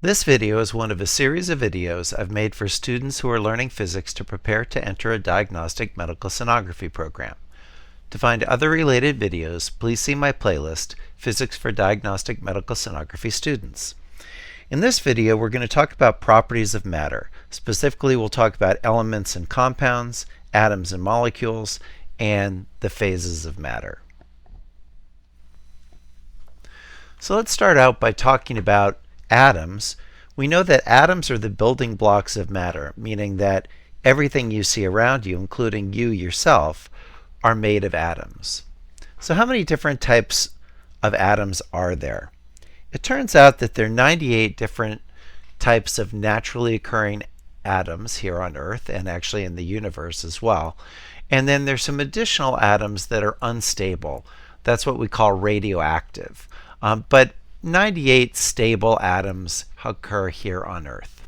This video is one of a series of videos I've made for students who are learning physics to prepare to enter a diagnostic medical sonography program. To find other related videos, please see my playlist, Physics for Diagnostic Medical Sonography Students. In this video, we're going to talk about properties of matter. Specifically, we'll talk about elements and compounds, atoms and molecules, and the phases of matter. So let's start out by talking about atoms. We know that atoms are the building blocks of matter, meaning that everything you see around you, including you yourself, are made of atoms. So how many different types of atoms are there? It turns out that there are 98 different types of naturally occurring atoms here on Earth and actually in the universe as well. And then there's some additional atoms that are unstable. That's what we call radioactive. But 98 stable atoms occur here on Earth.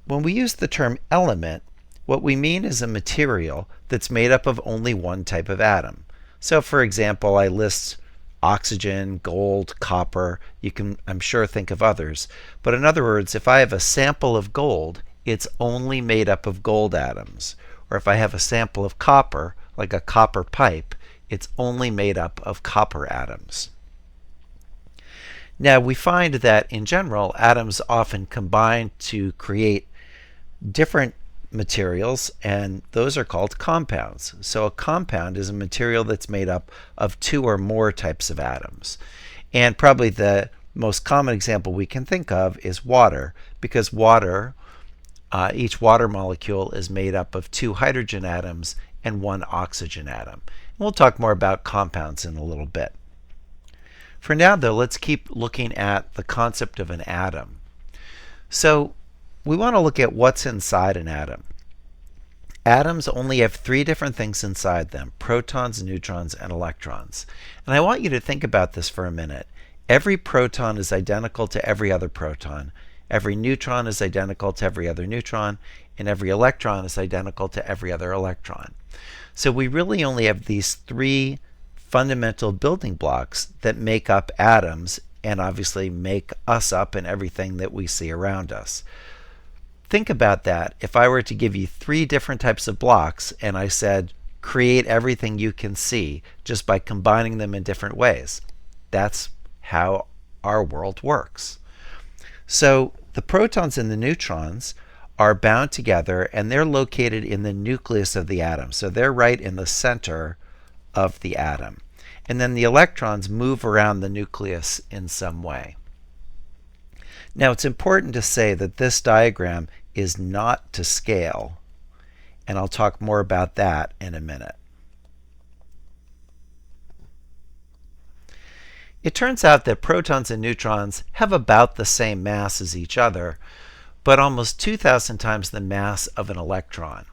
When we use the term element, what we mean is a material that's made up of only one type of atom. So for example, I list oxygen, gold, copper. You can, I'm sure, think of others. But in other words, if I have a sample of gold, it's only made up of gold atoms. Or if I have a sample of copper, like a copper pipe, it's only made up of copper atoms. Now we find that in general, atoms often combine to create different materials, and those are called compounds. So a compound is a material that's made up of two or more types of atoms. And probably the most common example we can think of is water, because water, each water molecule is made up of two hydrogen atoms and one oxygen atom. And we'll talk more about compounds in a little bit. For now, though, let's keep looking at the concept of an atom. So we want to look at what's inside an atom. Atoms only have three different things inside them: protons, neutrons, and electrons. And I want you to think about this for a minute. Every proton is identical to every other proton. Every neutron is identical to every other neutron. And every electron is identical to every other electron. So we really only have these three fundamental building blocks that make up atoms and obviously make us up and everything that we see around us. Think about that. If I were to give you three different types of blocks and I said, create everything you can see just by combining them in different ways. That's how our world works. So the protons and the neutrons are bound together and they're located in the nucleus of the atom. So they're right in the center of the atom. And then the electrons move around the nucleus in some way. Now it's important to say that this diagram is not to scale, and I'll talk more about that in a minute. It turns out that protons and neutrons have about the same mass as each other, but almost 2,000 times the mass of an electron.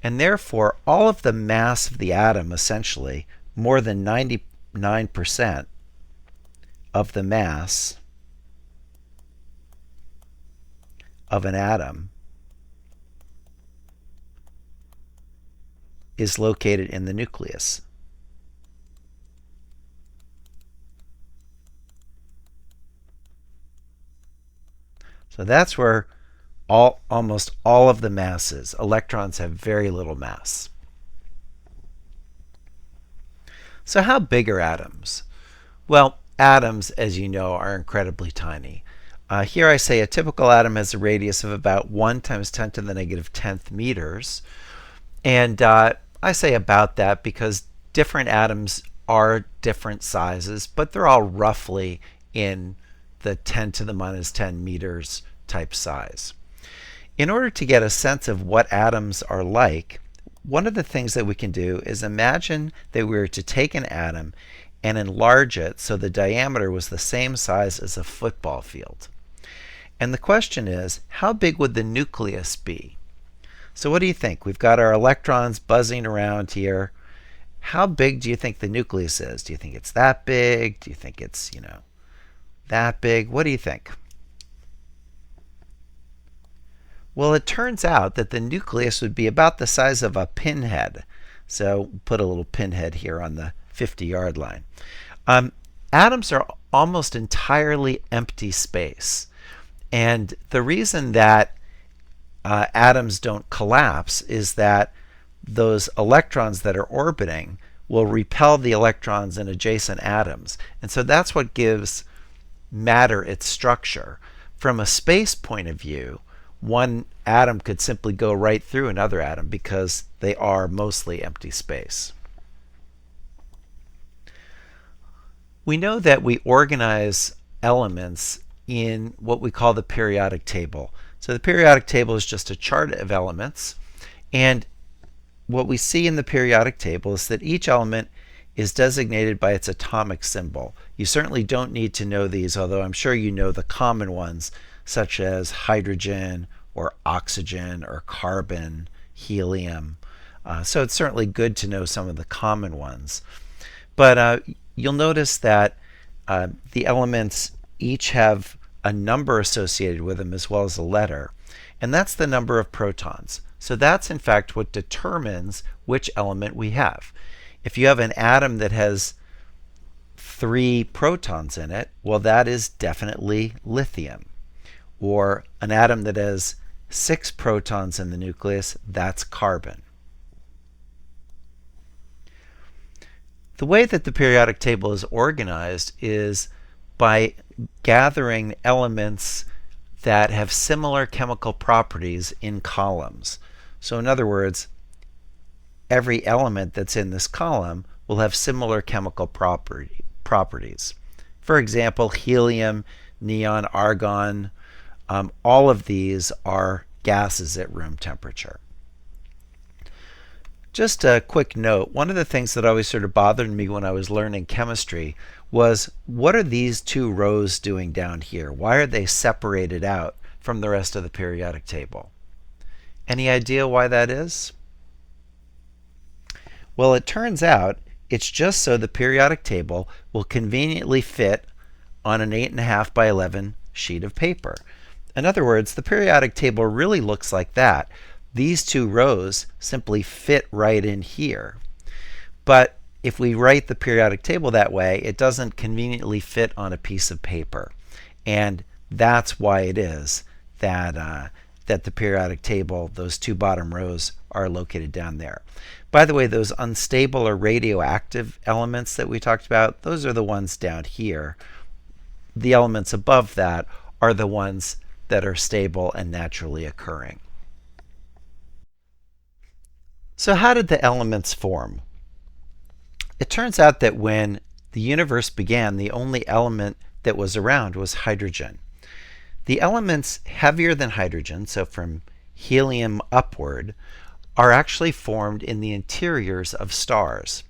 And therefore, all of the mass of the atom, essentially, more than 99% of the mass of an atom is located in the nucleus. So that's where almost all of the mass is. Electrons have very little mass. So how big are atoms? Well, atoms, as you know, are incredibly tiny. Here I say a typical atom has a radius of about 1 × 10 to the negative 10th meters. And I say about that because different atoms are different sizes, but they're all roughly in the 10 to the minus 10 meters type size. In order to get a sense of what atoms are like, one of the things that we can do is imagine that we were to take an atom and enlarge it so the diameter was the same size as a football field. And the question is, how big would the nucleus be? So what do you think? We've got our electrons buzzing around here. How big do you think the nucleus is? Do you think it's that big? Do you think it's, that big? What do you think? Well, it turns out that the nucleus would be about the size of a pinhead. So put a little pinhead here on the 50-yard line. Atoms are almost entirely empty space. And the reason that atoms don't collapse is that those electrons that are orbiting will repel the electrons in adjacent atoms. And so that's what gives matter its structure. From a space point of view, one atom could simply go right through another atom because they are mostly empty space. We know that we organize elements in what we call the periodic table. So the periodic table is just a chart of elements, and what we see in the periodic table is that each element is designated by its atomic symbol. You certainly don't need to know these, although I'm sure you know the common ones, such as hydrogen or oxygen or carbon, helium. So it's certainly good to know some of the common ones. But you'll notice that the elements each have a number associated with them as well as a letter, and that's the number of protons. So that's in fact what determines which element we have. If you have an atom that has 3 protons in it, well, that is definitely lithium. Or an atom that has 6 protons in the nucleus, that's carbon. The way that the periodic table is organized is by gathering elements that have similar chemical properties in columns. So in other words, every element that's in this column will have similar chemical properties. For example, helium, neon, argon, all of these are gases at room temperature. Just a quick note, one of the things that always sort of bothered me when I was learning chemistry was, what are these 2 rows doing down here? Why are they separated out from the rest of the periodic table? Any idea why that is? Well, it turns out it's just so the periodic table will conveniently fit on an 8.5 by 11 sheet of paper. In other words, the periodic table really looks like that. These 2 rows simply fit right in here. But if we write the periodic table that way, it doesn't conveniently fit on a piece of paper. And that's why it is that, that the periodic table, those 2 bottom rows, are located down there. By the way, those unstable or radioactive elements that we talked about, those are the ones down here. The elements above that are the ones that are stable and naturally occurring. So how did the elements form? It turns out that when the universe began, the only element that was around was hydrogen. The elements heavier than hydrogen, so from helium upward, are actually formed in the interiors of stars.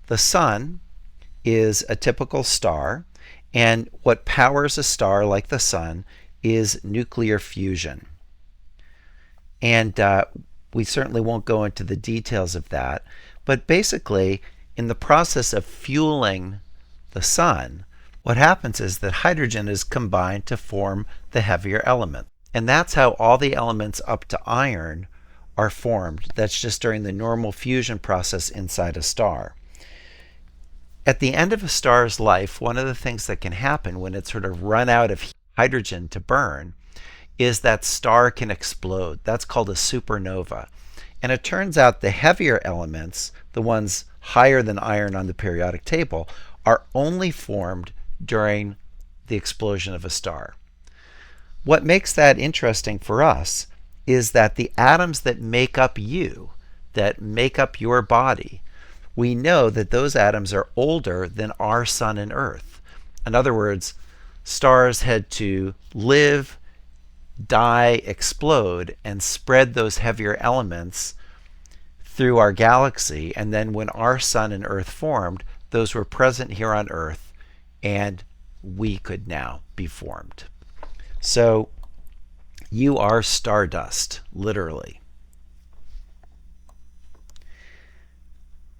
The sun is a typical star, and what powers a star like the sun is nuclear fusion. And we certainly won't go into the details of that, but basically, in the process of fueling the sun, what happens is that hydrogen is combined to form the heavier element. And that's how all the elements up to iron are formed. That's just during the normal fusion process inside a star. At the end of a star's life, one of the things that can happen when it's sort of run out of hydrogen to burn is that star can explode. That's called a supernova. And it turns out the heavier elements, the ones higher than iron on the periodic table, are only formed during the explosion of a star. What makes that interesting for us is that the atoms that make up you, that make up your body, we know that those atoms are older than our sun and earth. In other words, stars had to live, die, explode, and spread those heavier elements through our galaxy, and then when our sun and earth formed, those were present here on earth, and we could now be formed. So you are stardust, literally.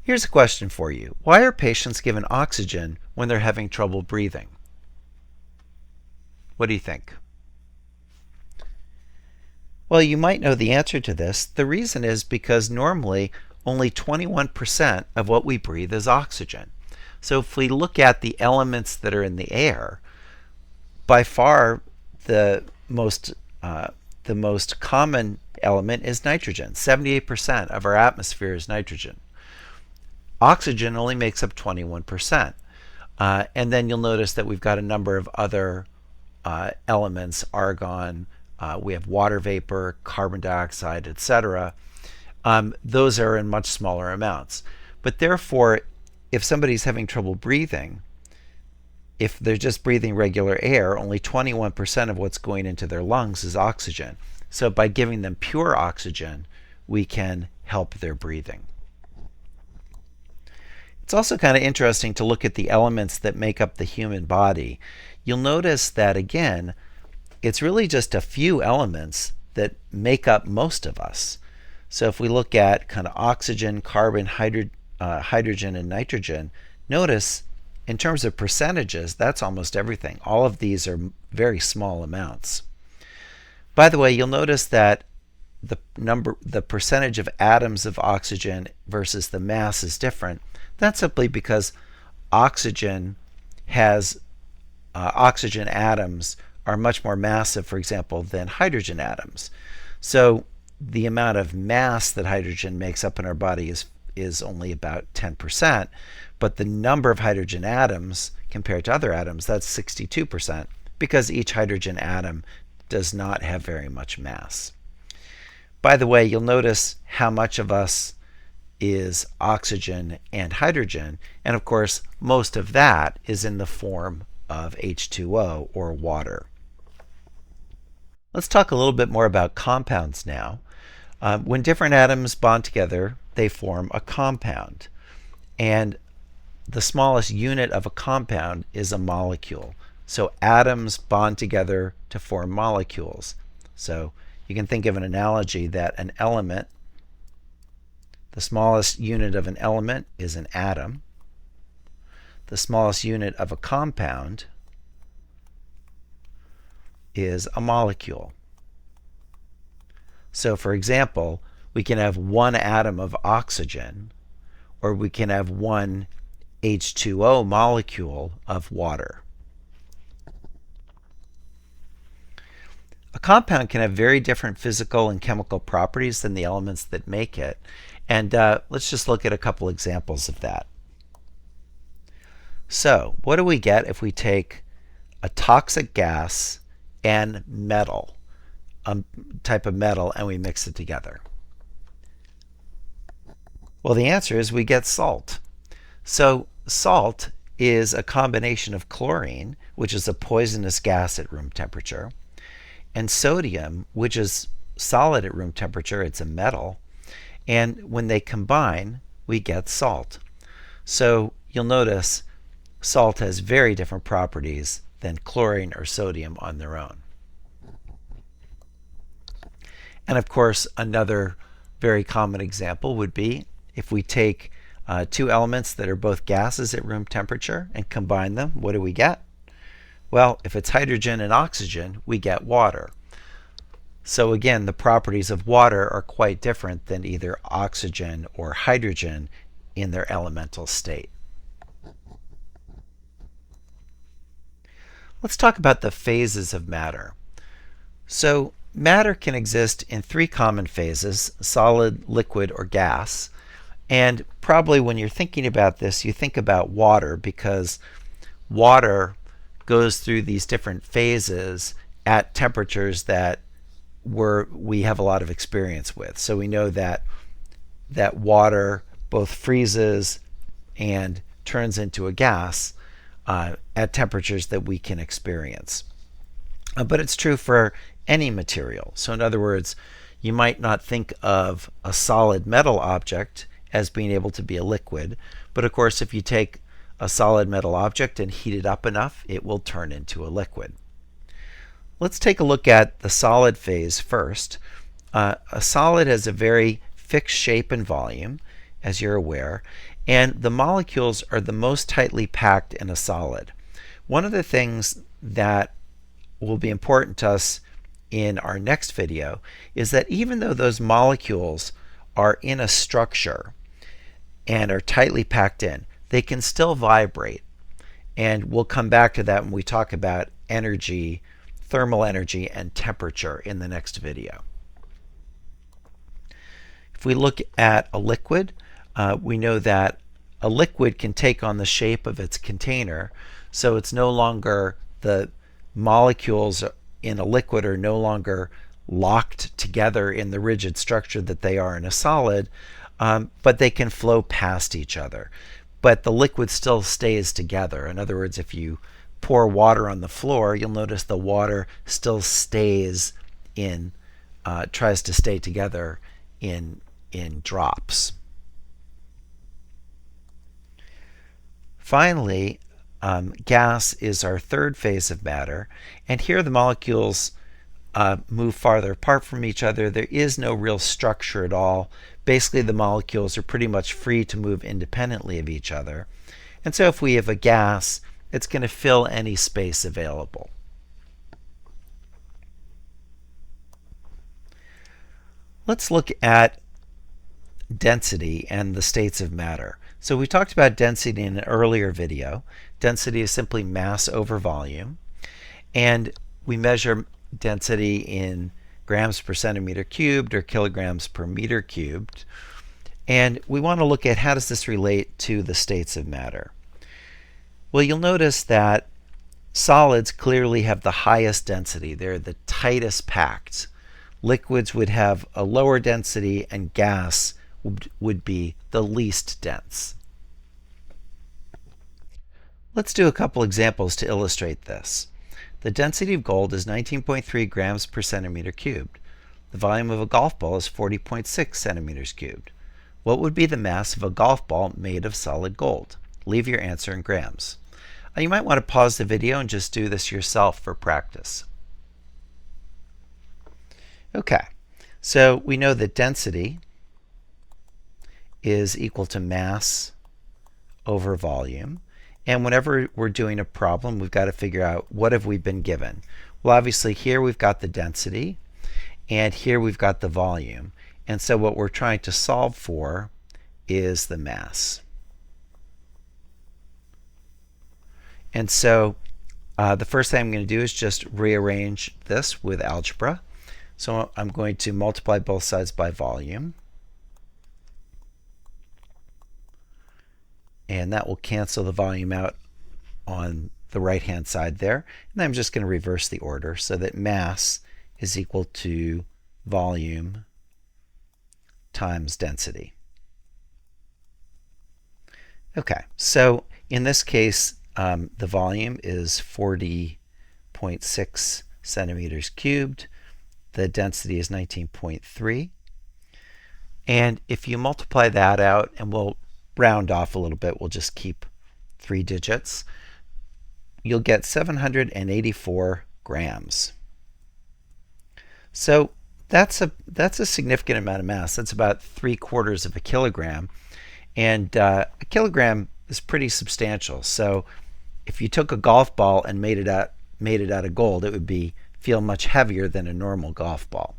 Here's a question for you. Why are patients given oxygen when they're having trouble breathing? What do you think? Well, you might know the answer to this. The reason is because normally only 21% of what we breathe is oxygen. So if we look at the elements that are in the air, by far the most common element is nitrogen. 78% of our atmosphere is nitrogen. Oxygen only makes up 21%. And then you'll notice that we've got a number of other elements, argon, we have water vapor, carbon dioxide, etc. Those are in much smaller amounts. But therefore, if somebody's having trouble breathing, if they're just breathing regular air, only 21% of what's going into their lungs is oxygen. So by giving them pure oxygen, we can help their breathing. It's also kind of interesting to look at the elements that make up the human body. You'll notice that, again, it's really just a few elements that make up most of us. So if we look at kind of oxygen, carbon, hydrogen, and nitrogen, notice in terms of percentages, that's almost everything. All of these are very small amounts. By the way, you'll notice that the percentage of atoms of oxygen versus the mass is different. That's simply because oxygen atoms are much more massive, for example, than hydrogen atoms. So the amount of mass that hydrogen makes up in our body is only about 10%, but the number of hydrogen atoms compared to other atoms, that's 62%, because each hydrogen atom does not have very much mass. By the way, you'll notice how much of us is oxygen and hydrogen, and of course most of that is in the form of H2O, or water. Let's talk a little bit more about compounds now. When different atoms bond together, they form a compound. And the smallest unit of a compound is a molecule. So atoms bond together to form molecules. So you can think of an analogy that an element, the smallest unit of an element is an atom. The smallest unit of a compound is a molecule. So for example, we can have one atom of oxygen, or we can have one H2O molecule of water. A compound can have very different physical and chemical properties than the elements that make it. And let's just look at a couple examples of that. So what do we get if we take a toxic gas and metal, a type of metal, and we mix it together? Well, the answer is we get salt. So salt is a combination of chlorine, which is a poisonous gas at room temperature, and sodium, which is solid at room temperature. It's a metal. And when they combine, we get salt. So you'll notice salt has very different properties than chlorine or sodium on their own. And of course, another very common example would be if we take two elements that are both gases at room temperature and combine them, what do we get? Well, if it's hydrogen and oxygen, we get water. So again, the properties of water are quite different than either oxygen or hydrogen in their elemental state. Let's talk about the phases of matter. So matter can exist in three common phases: solid, liquid, or gas. And probably when you're thinking about this, you think about water, because water goes through these different phases at temperatures that we have a lot of experience with. So we know that water both freezes and turns into a gas at temperatures that we can experience. But it's true for any material. So in other words, you might not think of a solid metal object as being able to be a liquid, but of course if you take a solid metal object and heat it up enough, it will turn into a liquid. Let's take a look at the solid phase first. A solid has a very fixed shape and volume, as you're aware, and the molecules are the most tightly packed in a solid. One of the things that will be important to us in our next video is that even though those molecules are in a structure and are tightly packed in, they can still vibrate. And we'll come back to that when we talk about energy, thermal energy, and temperature in the next video. If we look at a liquid, we know that a liquid can take on the shape of its container. So it's no longer, the molecules in a liquid are no longer locked together in the rigid structure that they are in a solid, but they can flow past each other. But the liquid still stays together. In other words, if you pour water on the floor, you'll notice the water still stays in, tries to stay together in drops. Finally, gas is our third phase of matter, and here the molecules move farther apart from each other. There is no real structure at all. Basically, the molecules are pretty much free to move independently of each other. And so if we have a gas, it's going to fill any space available. Let's look at density and the states of matter. So we talked about density in an earlier video. Density is simply mass over volume. And we measure density in grams per centimeter cubed or kilograms per meter cubed. And we want to look at how does this relate to the states of matter. Well, you'll notice that solids clearly have the highest density. They're the tightest packed. Liquids would have a lower density, and gas would be the least dense. Let's do a couple examples to illustrate this. The density of gold is 19.3 grams per centimeter cubed. The volume of a golf ball is 40.6 centimeters cubed. What would be the mass of a golf ball made of solid gold? Leave your answer in grams. You might want to pause the video and just do this yourself for practice. Okay, so we know that density is equal to mass over volume. And whenever we're doing a problem, we've got to figure out what have we been given. Well, obviously here we've got the density, and here we've got the volume. And so what we're trying to solve for is the mass. And so the first thing I'm going to do is just rearrange this with algebra. So I'm going to multiply both sides by volume. And that will cancel the volume out on the right-hand side there. And I'm just going to reverse the order so that mass is equal to volume times density. Okay, so in this case, the volume is 40.6 centimeters cubed. The density is 19.3. And if you multiply that out, and we'll round off a little bit, we'll just keep 3 digits, you'll get 784 grams. So that's a significant amount of mass. That's about 3/4 of a kilogram. And a kilogram is pretty substantial. So if you took a golf ball and made it out of gold, it would feel much heavier than a normal golf ball.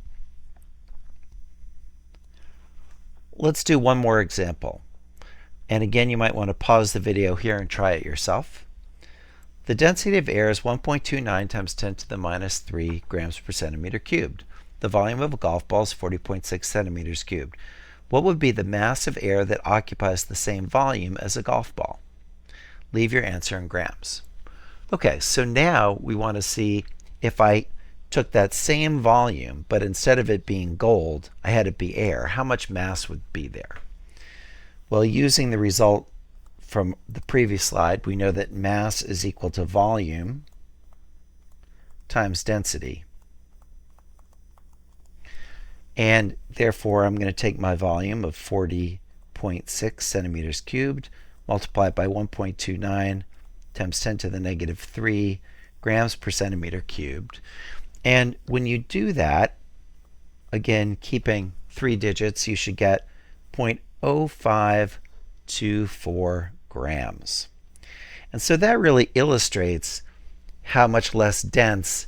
Let's do one more example. And again, you might want to pause the video here and try it yourself. The density of air is 1.29 times 10 to the minus 3 grams per centimeter cubed. The volume of a golf ball is 40.6 centimeters cubed. What would be the mass of air that occupies the same volume as a golf ball? Leave your answer in grams. Okay, so now we want to see if I took that same volume, but instead of it being gold, I had it be air, how much mass would be there? Well, using the result from the previous slide, we know that mass is equal to volume times density. And therefore, I'm going to take my volume of 40.6 centimeters cubed, multiply it by 1.29 times 10 to the negative 3 grams per centimeter cubed. And when you do that, again, keeping 3 digits, you should get 0.0524 grams. And so that really illustrates how much less dense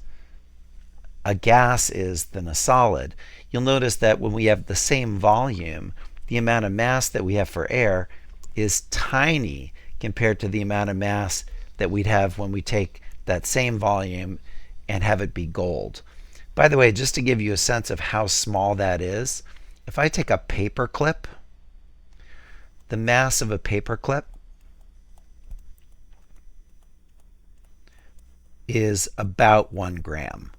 a gas is than a solid. You'll notice that when we have the same volume, the amount of mass that we have for air is tiny compared to the amount of mass that we'd have when we take that same volume and have it be gold. By the way, just to give you a sense of how small that is, if I take a paper clip, the mass of a paper clip is about 1 gram.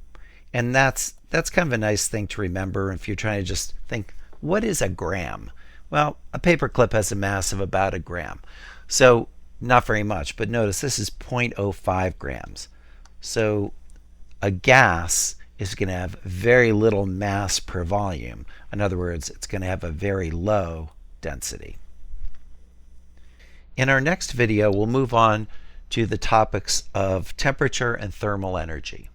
And that's kind of a nice thing to remember if you're trying to just think, what is a gram? Well, a paper clip has a mass of about 1 gram. So not very much, but notice this is 0.05 grams. So a gas is going to have very little mass per volume. In other words, it's going to have a very low density. In our next video, we'll move on to the topics of temperature and thermal energy.